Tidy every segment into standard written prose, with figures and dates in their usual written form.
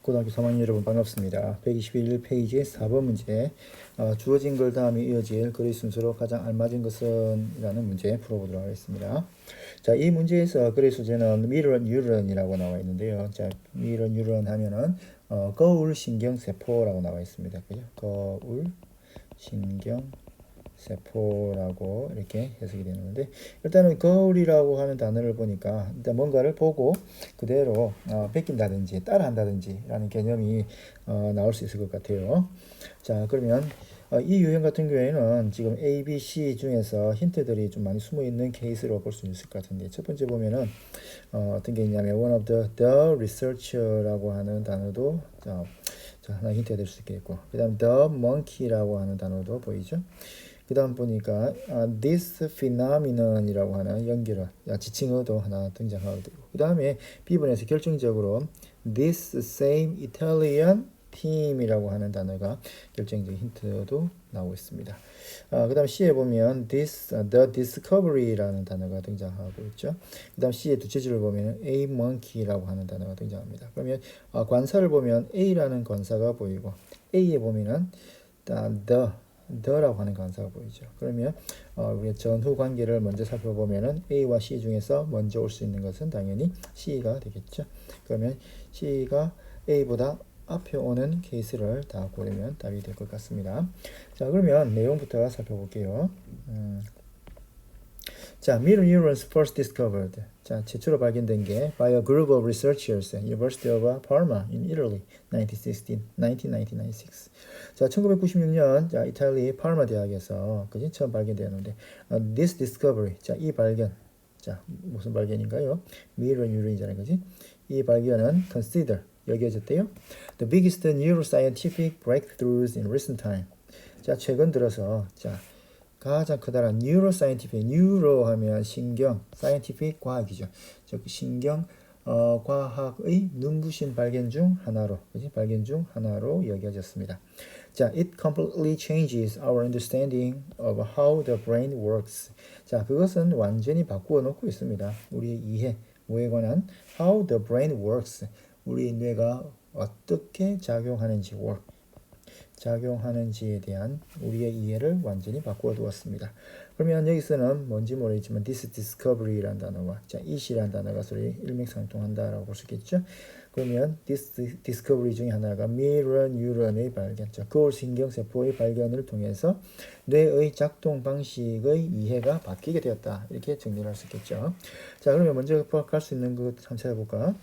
고등학교 3학년 여러분 반갑습니다. 121페이지 4번 문제 주어진 글 다음에 이어질 글의 순서로 가장 알맞은 것은 이라는 문제 풀어보도록 하겠습니다. 자, 이 문제에서 글의 소재는 mirror neuron이라고 나와 있는데요. 자, mirror neuron 하면은 거울 신경세포라고 나와 있습니다. 그죠? 거울 신경 세포라고 이렇게 해석이 되는 건데, 일단은 거울이라고 하는 단어를 보니까 일단 뭔가를 보고 그대로 베낀다든지 따라한다든지 라는 개념이 나올 수 있을 것 같아요. 자, 그러면 이 유형 같은 경우에는 지금 A, B, C 중에서 힌트들이 좀 많이 숨어 있는 케이스로 볼 수 있을 것 같은데, 첫 번째 보면은 어떤 게 있냐면 one of the researcher라고 하는 단어도 자, 하나 힌트가 될 수 있겠고, 그 다음 the monkey라고 하는 단어도 보이죠. 그 다음 보니까 this phenomenon이라고 하는 연결어, 지칭어도 하나 등장하게 되고, 그 다음에 B번에서 결정적으로 this same Italian team이라고 하는 단어가 결정적인 힌트도 나오고 있습니다. 그 다음 C에 보면 the discovery라는 단어가 등장하고 있죠. 그 다음 C의 두째 줄을 보면 a monkey라고 하는 단어가 등장합니다. 그러면 관사를 보면 A라는 관사가 보이고, A에 보면은 the라고 하는 관사가 보이죠. 그러면 우리가 전후 관계를 먼저 살펴보면은 A와 C 중에서 먼저 올 수 있는 것은 당연히 C가 되겠죠. 그러면 C가 A보다 앞에 오는 케이스를 다 고르면 답이 될 것 같습니다. 자, 그러면 내용부터 살펴볼게요. 자, mirror neurons first discovered. 자, 최초로 발견된 게 by a group of researchers at University of Parma in Italy, 1996. 자, 1996년 자, 이탈리 파르마 대학에서 그지 처음 발견되었는데, this discovery. 자, 이 발견. 자, 무슨 발견인가요? mirror neuron이잖아요, 그지? 이 발견은 consider 여겨졌대요. The biggest neuroscientific breakthroughs in recent time. 자, 최근 들어서 자 가장 크다란 neuroscientific, neuro 하면 신경, scientific 과학이죠. 즉 신경 과학의 눈부신 발견 중 하나로, 그치? 발견 중 하나로 여겨졌습니다. 자, it completely changes our understanding of how the brain works. 자, 그것은 완전히 바꾸어 놓고 있습니다. 우리의 이해, 뭐에 관한 how the brain works. 우리 뇌가 어떻게 작용하는지, 작용하는지에 대한 우리의 이해를 완전히 바꾸어 두었습니다. 그러면 여기서는 뭔지 모르겠지만 this discovery라는 단어와 자, it이라는 단어가 서로 일맥상통한다라고 볼 수 있겠죠. 그러면 this discovery 중에 하나가 mirror neuron의 발견, 거울 신경세포의 발견을 통해서 뇌의 작동 방식의 이해가 바뀌게 되었다. 이렇게 정리를 할 수 있겠죠. 자, 그러면 먼저 갈 수 있는 것 한번 찾아볼까?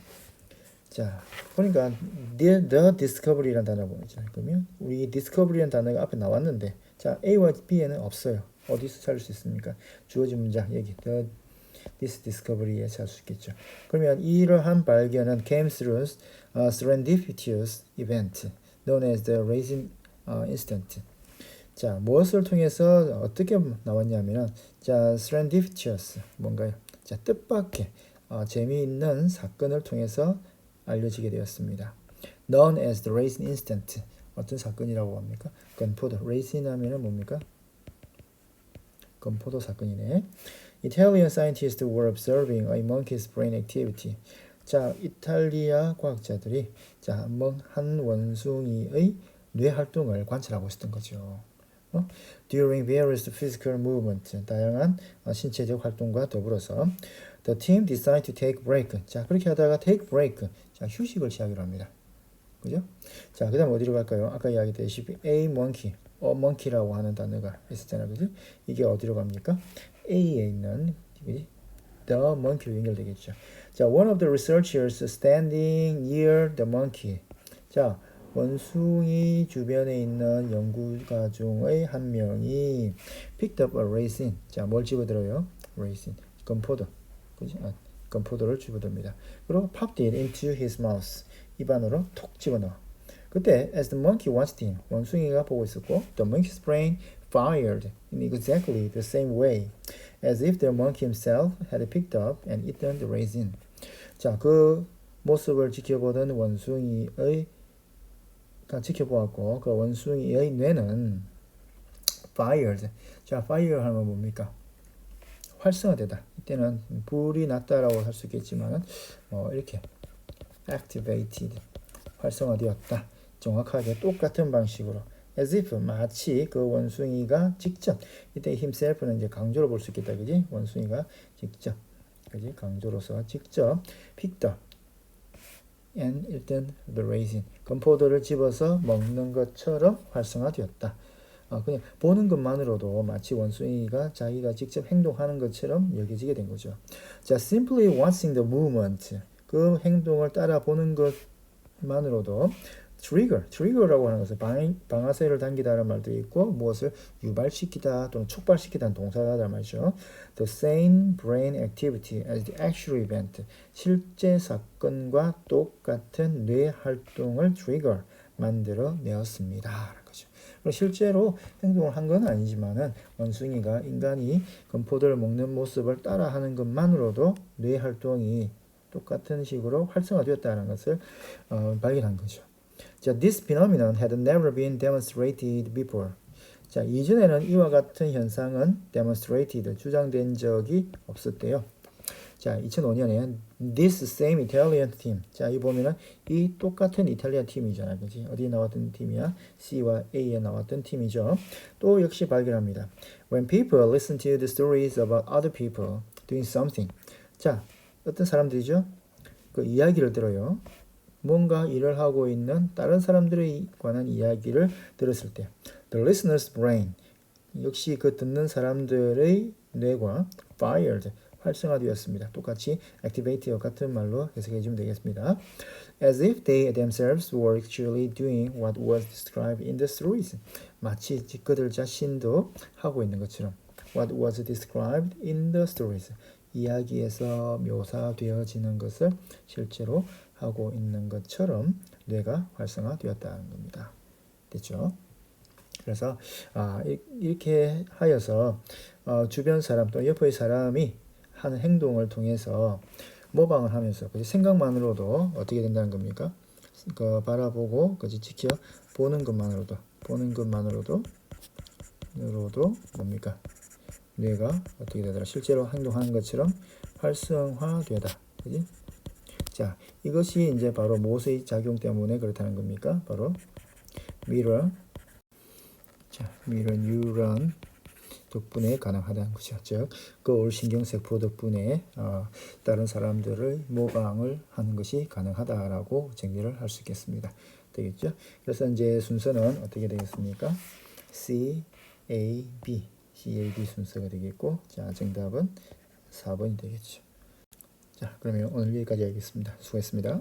자, 보니까 the discovery라는 단어 보이죠. 그러면 우리 discovery라는 단어가 앞에 나왔는데, 자, A와 B에는 없어요. 어디서 찾을 수 있습니까? 주어진 문장 여기 this discovery에 찾을 수 있겠죠. 그러면 이러한 발견은 came through serendipitous event known as the raisin instant. 자, 무엇을 통해서 어떻게 나왔냐면은 자, serendipitous 뭔가요? 자, 뜻밖의 재미있는 사건을 통해서 알려지게 되었습니다. known as the raisin instant. 어떤 사건이라고 합니까? 건포도. raisin 하면은 뭡니까? 건포도 사건이네. Italian scientists were observing a monkey's brain activity. 자, 이탈리아 과학자들이 자, 한 원숭이의 뇌 활동을 관찰하고 있었던 거죠. During various physical movements, 다양한 신체적 활동과 더불어서 the team decided to take break. 자, 그렇게 하다가 take break. 자, 휴식을 취하기로 합니다. 그죠? 자, 그 다음 어디로 갈까요? 아까 이야기했듯이 a monkey, monkey라고 하는 단어가 있었잖아요. 그죠? 이게 어디로 갑니까? A에 있는 the monkey로 연결되겠죠. 자, one of the researchers standing near the monkey. 자, 원숭이 주변에 있는 연구가 중의 한 명이 picked up a raisin. 자, 뭘 집어들어요? raisin. 건포도. 그지? 건포도를 집어듭니다. 그리고 popped it into his mouth. 입안으로 톡 집어넣어. 그때 as the monkey watched him. 원숭이가 보고 있었고 the monkey's brain fired in exactly the same way as if the monkey himself had picked up and eaten the raisin. 자, 그 모습을 지켜보던 원숭이의 지켜보았고 그 원숭이의 뇌는 fired. 자, fire 하면 뭡니까? 활성화되다. 이때는 불이 났다라고 할 수 있겠지만 이렇게 activated 활성화되었다. 정확하게 똑같은 방식으로 as if 마치 그 원숭이가 직접 이때 himself는 이제 강조로 볼 수 있겠다. 그지? 원숭이가 직접 그지? 강조로서 직접 picked up and 일단 the raisin 건포도를 집어서 먹는 것처럼 활성화되었다. 그냥 보는 것만으로도 마치 원숭이가 자기가 직접 행동하는 것처럼 여겨지게 된 거죠. 자, simply watching the movement 그 행동을 따라 보는 것만으로도 trigger라고 하는 것은 방아쇠를 당기다라는 말도 있고 무엇을 유발시키다 또는 촉발시키다는 동사라는 말이죠. The same brain activity as the actual event 실제 사건과 똑같은 뇌 활동을 trigger 만들어 내었습니다. 거죠. 실제로 행동을 한 건 아니지만은 원숭이가 인간이 건포도를 먹는 모습을 따라하는 것만으로도 뇌 활동이 똑같은 식으로 활성화되었다는 것을 발견한 거죠. 자, this phenomenon had never been demonstrated before. 자, 이전에는 이와 같은 현상은 demonstrated, 주장된 적이 없었대요. 자, 2005년에 this same Italian team. 자, 이 보면은 이 똑같은 이탈리아 팀이잖아. 그지? 어디 나왔던 팀이야? C와 A에 나왔던 팀이죠. 또 역시 발견합니다. When people listen to the stories about other people doing something. 자, 어떤 사람들이죠? 그 이야기를 들어요. 뭔가 일을 하고 있는 다른 사람들에 관한 이야기를 들었을 때 the listener's brain 역시 그 듣는 사람들의 뇌가 fired 활성화되었습니다. 똑같이 activate와 같은 말로 해석해 주면 되겠습니다. As if they themselves were actually doing what was described in the stories. 마치 그들 자신도 하고 있는 것처럼 what was described in the stories. 이야기에서 묘사되어지는 것을 실제로 하고 있는 것처럼 뇌가 활성화되었다는 겁니다. 됐죠? 그래서 이렇게 하여서 주변 사람 또 옆의 사람이 하는 행동을 통해서 모방을 하면서 생각만으로도 어떻게 된다는 겁니까? 바라보고 지켜 보는 것만으로도 뭡니까? 뇌가 어떻게 되더라? 실제로 행동하는 것처럼 활성화되다. 그지? 자, 이것이 이제 바로 무엇의 작용 때문에 그렇다는 겁니까? 바로 mirror 뉴런 덕분에 가능하다는 거죠. 즉, 거울 신경세포 덕분에 다른 사람들의 모방을 하는 것이 가능하다라고 정리를 할 수 있겠습니다. 되겠죠? 그래서 이제 순서는 어떻게 되겠습니까? CAB 순서가 되겠고, 자, 정답은 4번이 되겠죠. 자, 그러면 오늘 여기까지 하겠습니다. 수고했습니다.